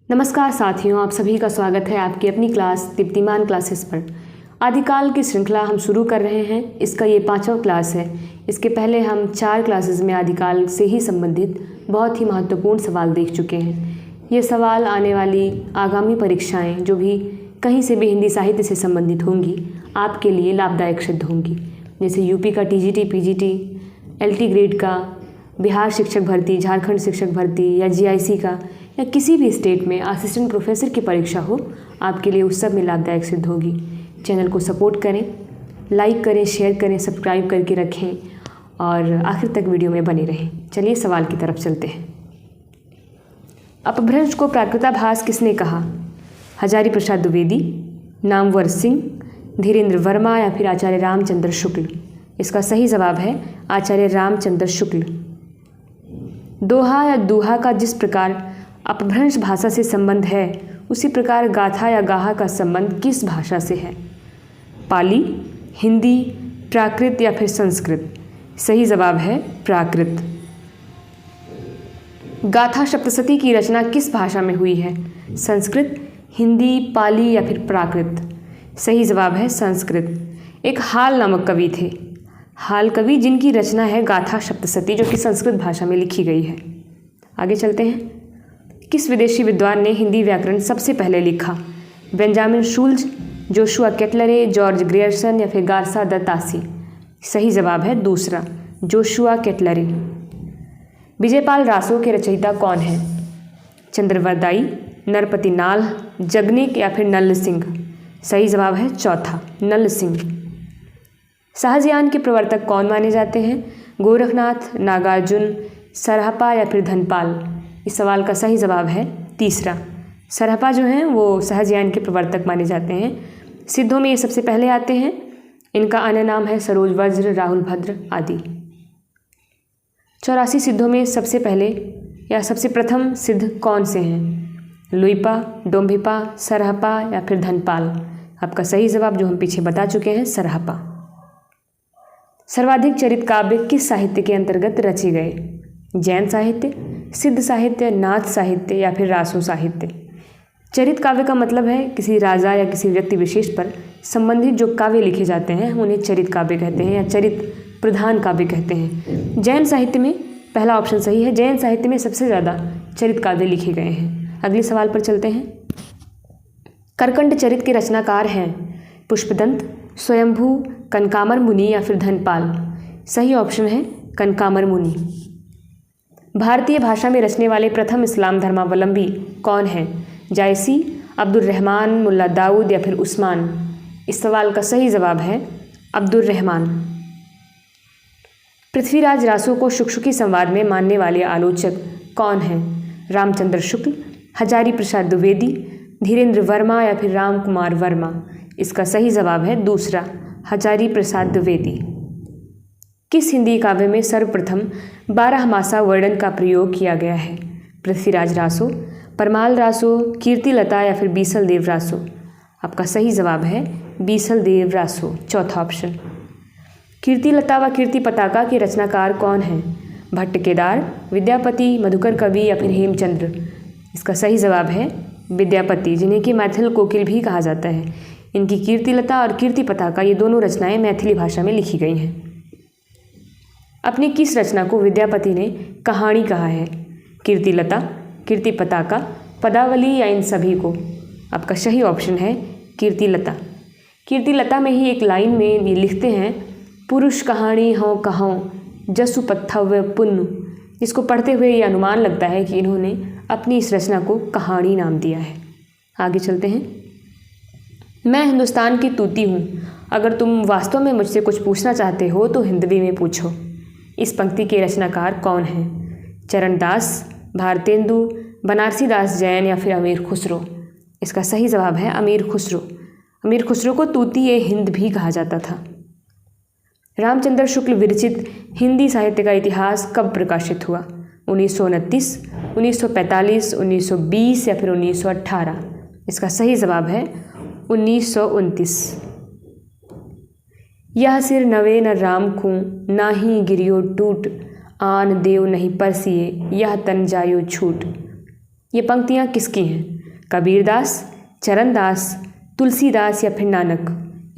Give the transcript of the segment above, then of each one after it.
नमस्कार साथियों, आप सभी का स्वागत है आपकी अपनी क्लास दीप्तिमान क्लासेस पर। आदिकाल की श्रृंखला हम शुरू कर रहे हैं। इसका ये 5वां क्लास है। इसके पहले हम 4 क्लासेस में आदिकाल से ही संबंधित बहुत ही महत्वपूर्ण सवाल देख चुके हैं। ये सवाल आने वाली आगामी परीक्षाएं जो भी कहीं से भी हिंदी साहित्य से संबंधित होंगी आपके लिए लाभदायक सिद्ध होंगी। जैसे यूपी का टीजीटी, पीजीटी, एलटी ग्रेड का, बिहार शिक्षक भर्ती, झारखंड शिक्षक भर्ती या जीआईसी का या किसी भी स्टेट में असिस्टेंट प्रोफेसर की परीक्षा हो, आपके लिए उस सब में लाभदायक सिद्ध होगी। चैनल को सपोर्ट करें, लाइक करें, शेयर करें, सब्सक्राइब करके रखें और आखिर तक वीडियो में बने रहें। चलिए सवाल की तरफ चलते हैं। अपभ्रंश को प्राकृताभास किसने कहा? हजारी प्रसाद द्विवेदी, नामवर सिंह, धीरेन्द्र वर्मा या फिर आचार्य रामचंद्र शुक्ल। इसका सही जवाब है आचार्य रामचंद्र शुक्ल। दोहा या दूहा का जिस प्रकार अपभ्रंश भाषा से संबंध है, उसी प्रकार गाथा या गाहा का संबंध किस भाषा से है? पाली, हिंदी, प्राकृत या फिर संस्कृत? सही जवाब है प्राकृत। गाथा सप्तशती की रचना किस भाषा में हुई है? संस्कृत, हिंदी, पाली या फिर प्राकृत? सही जवाब है संस्कृत। एक हाल नामक कवि थे, हाल कवि, जिनकी रचना है गाथा सप्तशती, जो कि संस्कृत भाषा में लिखी गई है। आगे चलते हैं। किस विदेशी विद्वान ने हिंदी व्याकरण सबसे पहले लिखा? बेंजामिन शूल्ज, जोशुआ केटलरे, जॉर्ज ग्रियर्सन या फिर गार्सा द तासी? सही जवाब है दूसरा, जोशुआ केटलरे। विजयपाल रासो के रचयिता कौन है? चंद्रवरदाई, नरपति नाल, जगनिक या फिर नल्ल सिंह? सही जवाब है चौथा, नल्ल सिंह। शाहजहां के प्रवर्तक कौन माने जाते हैं? गोरखनाथ, नागार्जुन, सरहपा या फिर धनपाल? इस सवाल का सही जवाब है तीसरा, सरहपा जो हैं वो शाहजहां के प्रवर्तक माने जाते हैं। सिद्धों में ये सबसे पहले आते हैं। इनका अन्य नाम है सरोज वज्र, राहुल भद्र आदि। 84 सिद्धों में सबसे पहले या सबसे प्रथम सिद्ध कौन से हैं? लुइपा, डोम्भिपा, सरहपा या फिर धनपाल? आपका सही जवाब जो हम पीछे बता चुके हैं, सरहपा। सर्वाधिक चरित काव्य किस साहित्य के अंतर्गत रचे गए? जैन साहित्य, सिद्ध साहित्य, नाथ साहित्य या फिर रासो साहित्य? चरित काव्य का मतलब है किसी राजा या किसी व्यक्ति विशेष पर संबंधित जो काव्य लिखे जाते हैं उन्हें चरित काव्य कहते हैं या चरित प्रधान काव्य कहते हैं। जैन साहित्य में पहला ऑप्शन सही है। जैन साहित्य में सबसे ज़्यादा चरित काव्य लिखे गए हैं। अगले सवाल पर चलते हैं। करकंड चरित के रचनाकार हैं पुष्पदंत, स्वयंभू, कनकामर मुनि या फिर धनपाल? सही ऑप्शन है कनकामर मुनि। भारतीय भाषा में रचने वाले प्रथम इस्लाम धर्मावलंबी कौन हैं? जायसी, अब्दुल रहमान, मुल्ला दाऊद या फिर उस्मान? इस सवाल का सही जवाब है अब्दुल रहमान। पृथ्वीराज रासो को शुकशुकी संवाद में मानने वाले आलोचक कौन हैं? रामचंद्र शुक्ल, हजारी प्रसाद द्विवेदी, धीरेन्द्र वर्मा या फिर राम कुमार वर्मा? इसका सही जवाब है दूसरा, हजारी प्रसाद द्विवेदी। किस हिंदी काव्य में सर्वप्रथम 12 मासा वर्णन का प्रयोग किया गया है? पृथ्वीराज रासो, परमाल रासो, कीर्तिलता या फिर बीसल देव रासो? आपका सही जवाब है बीसल देव रासो, चौथा ऑप्शन। कीर्तिलता व कीर्ति पताका के रचनाकार कौन हैं? भट्ट केदार, विद्यापति, मधुकर कवि या फिर हेमचंद्र? इसका सही जवाब है विद्यापति, जिन्हें कि मैथिल कोकिल भी कहा जाता है। इनकी कीर्तिलता और कीर्ति पताका ये दोनों रचनाएं मैथिली भाषा में लिखी गई हैं। अपनी किस रचना को विद्यापति ने कहानी कहा है? कीर्तिलता, कीर्ति पताका, पदावली या इन सभी को? आपका सही ऑप्शन है कीर्तिलता। कीर्तिलता में ही एक लाइन में ये लिखते हैं, पुरुष कहानी हों कहों जसु पत्थव्य पुण्य, जिसको पढ़ते हुए ये अनुमान लगता है कि इन्होंने अपनी इस रचना को कहानी नाम दिया है। आगे चलते हैं। मैं हिंदुस्तान की तूती हूँ, अगर तुम वास्तव में मुझसे कुछ पूछना चाहते हो तो हिंदवी में पूछो। इस पंक्ति के रचनाकार कौन हैं? चरणदास, भारतेंदु, बनारसी दास जैन या फिर अमीर खुसरो? इसका सही जवाब है अमीर खुसरो। अमीर खुसरो को तूती-ए-हिंद भी कहा जाता था। रामचंद्र शुक्ल विरचित हिंदी साहित्य का इतिहास कब प्रकाशित हुआ? 1929, 1945, 1920 या फिर 1918? इसका सही जवाब है 1929। यह सिर नवे न राम खूं, नाही गिरियो टूट, आन देव नहीं परसिए, यह तन जायो छूट। ये पंक्तियाँ किसकी हैं? कबीरदास, चरणदास, तुलसीदास या फिर नानक?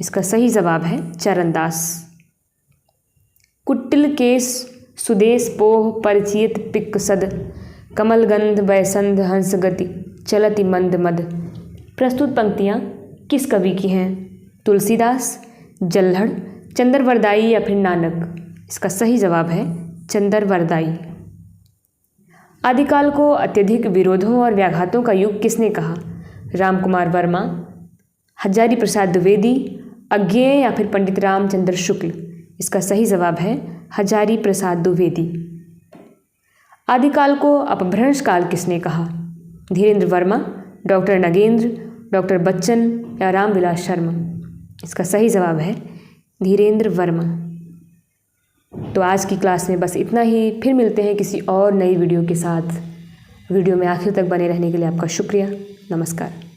इसका सही जवाब है चरणदास। कुटिल केश सुदेश पोह परिचित पिक्कसद, कमलगंध वैसंध हंस गति चलति मंद मद। प्रस्तुत पंक्तियाँ किस कवि की हैं? तुलसीदास, जल्लड़, चंद्रवरदाई या फिर नानक? इसका सही जवाब है चंद्रवरदाई। आदिकाल को अत्यधिक विरोधों और व्याघातों का युग किसने कहा? रामकुमार वर्मा, हजारी प्रसाद द्विवेदी, अज्ञेय या फिर पंडित रामचंद्र शुक्ल? इसका सही जवाब है हजारी प्रसाद द्विवेदी। आदिकाल को अपभ्रंश काल किसने कहा? धीरेन्द्र वर्मा, डॉक्टर नगेंद्र, डॉक्टर बच्चन या रामविलास शर्मा? इसका सही जवाब है धीरेन्द्र वर्मा। तो आज की क्लास में बस इतना ही। फिर मिलते हैं किसी और नई वीडियो के साथ। वीडियो में आखिर तक बने रहने के लिए आपका शुक्रिया। नमस्कार।